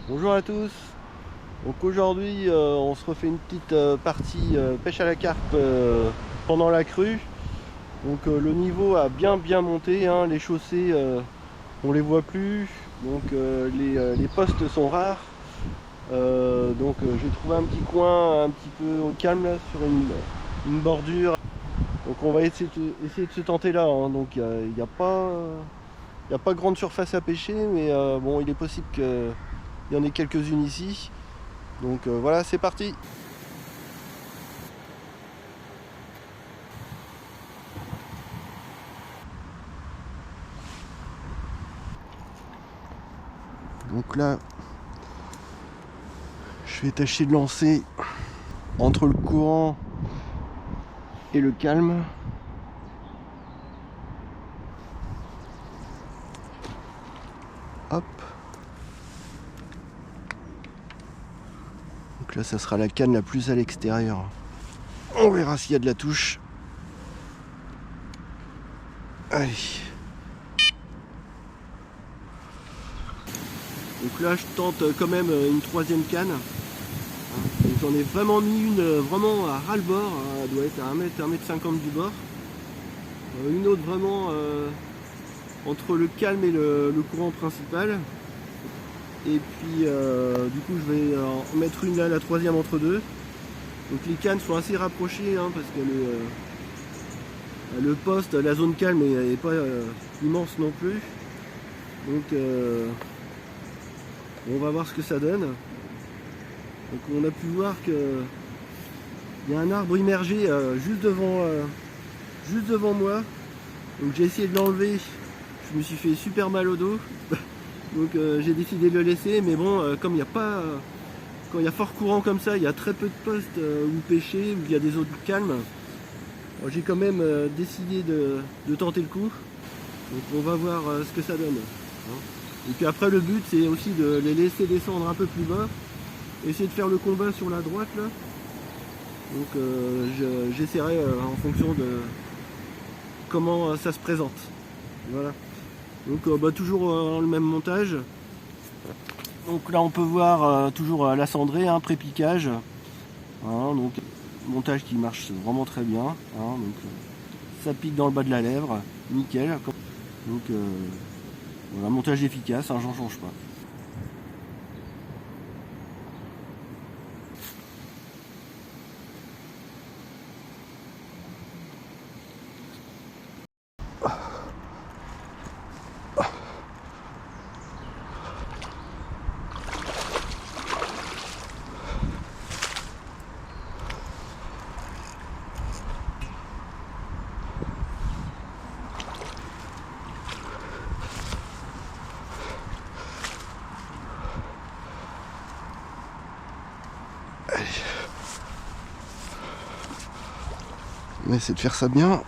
Bonjour à tous. Donc aujourd'hui on se refait une petite partie pêche à la carpe pendant la crue. Donc le niveau a bien monté, hein. Les chaussées on les voit plus. Donc les postes sont rares. J'ai trouvé un petit coin un petit peu au calme là, sur une bordure. Donc on va essayer de se tenter là, hein. Donc il n'y a pas grande surface à pêcher, mais bon, il est possible qu'il y en ait quelques-unes ici. Donc voilà, c'est parti. Donc là, je vais tâcher de lancer entre le courant et le calme. Hop. Donc là, ça sera la canne la plus à l'extérieur. On verra s'il y a de la touche. Allez. Donc là, je tente quand même une troisième canne. Donc j'en ai vraiment mis une vraiment à ras-le-bord. Elle doit être à 1m50 du bord. Une autre vraiment entre le calme et le courant principal. Et puis du coup je vais en mettre une là, la troisième entre deux. Donc les cannes sont assez rapprochées, hein, parce que le poste, la zone calme est pas immense non plus. Donc on va voir ce que ça donne. Donc on a pu voir que il y a un arbre immergé juste devant moi. Donc j'ai essayé de l'enlever. Je me suis fait super mal au dos. Donc j'ai décidé de le laisser. Mais bon, comme il n'y a pas... quand il y a fort courant comme ça, il y a très peu de postes où pêcher, où il y a des zones calmes. J'ai quand même décidé de tenter le coup. Donc on va voir ce que ça donne. Et puis après le but c'est aussi de les laisser descendre un peu plus bas. Essayer de faire le combat sur la droite là. Donc j'essaierai en fonction de comment ça se présente. Voilà. Donc toujours le même montage. Donc là on peut voir toujours la cendrée, hein, pré-piquage. Hein, donc montage qui marche vraiment très bien. Hein, donc ça pique dans le bas de la lèvre, nickel. Donc voilà, montage efficace, hein, j'en change pas. On va essayer de faire ça bien.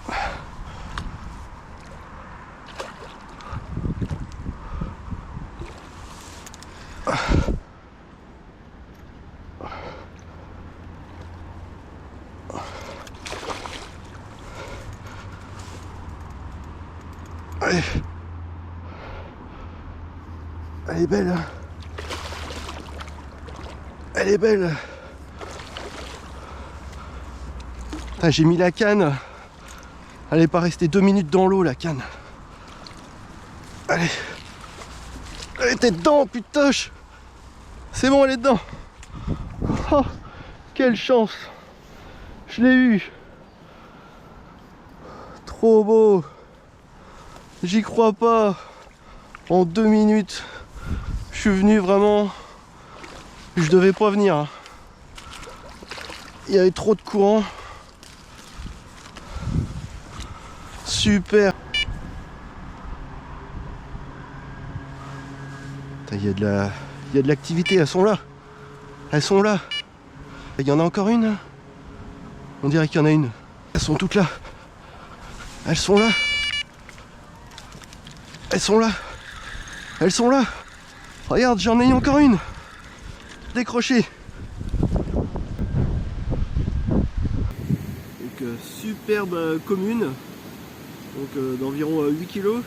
Allez. Elle est belle. Elle est belle. J'ai mis la canne. Elle n'est pas restée 2 minutes dans l'eau, la canne. Allez. Elle était dedans, putain. C'est bon, elle est dedans. Oh, quelle chance. Je l'ai eu. Trop beau. J'y crois pas. En 2 minutes. Je suis venu vraiment. Je devais pas venir. Il y avait trop de courant. Super. Il y a de l'activité, elles sont là. Elles sont là. Il y en a encore une. On dirait qu'il y en a une. Elles sont toutes là. Elles sont là. Elles sont là. Elles sont là. Regarde, j'en ai encore une. Décrochée. Donc superbe commune. Donc d'environ 8 kg.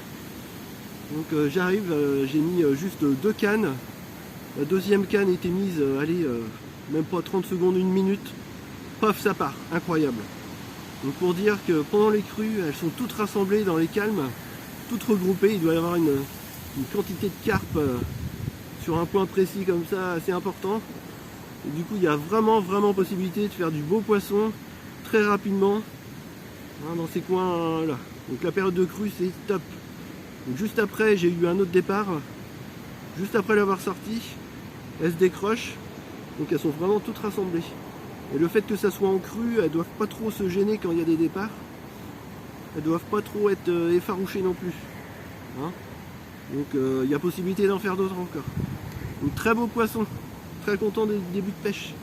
Donc j'arrive, j'ai mis juste 2 cannes. La deuxième canne était mise, allez, même pas 30 secondes, 1 minute. Paf, ça part, incroyable. Donc pour dire que pendant les crues, elles sont toutes rassemblées dans les calmes, toutes regroupées. Il doit y avoir une quantité de carpes sur un point précis comme ça, assez important. Et du coup, il y a vraiment possibilité de faire du beau poisson très rapidement hein, dans ces coins là. Donc la période de crue, c'est top. Donc juste après, j'ai eu un autre départ. Juste après l'avoir sorti, elles se décrochent. Donc elles sont vraiment toutes rassemblées. Et le fait que ça soit en crue, elles doivent pas trop se gêner quand il y a des départs. Elles doivent pas trop être effarouchées non plus. Hein, donc il y a possibilité d'en faire d'autres encore. Donc très beau poisson. Très content des débuts de pêche.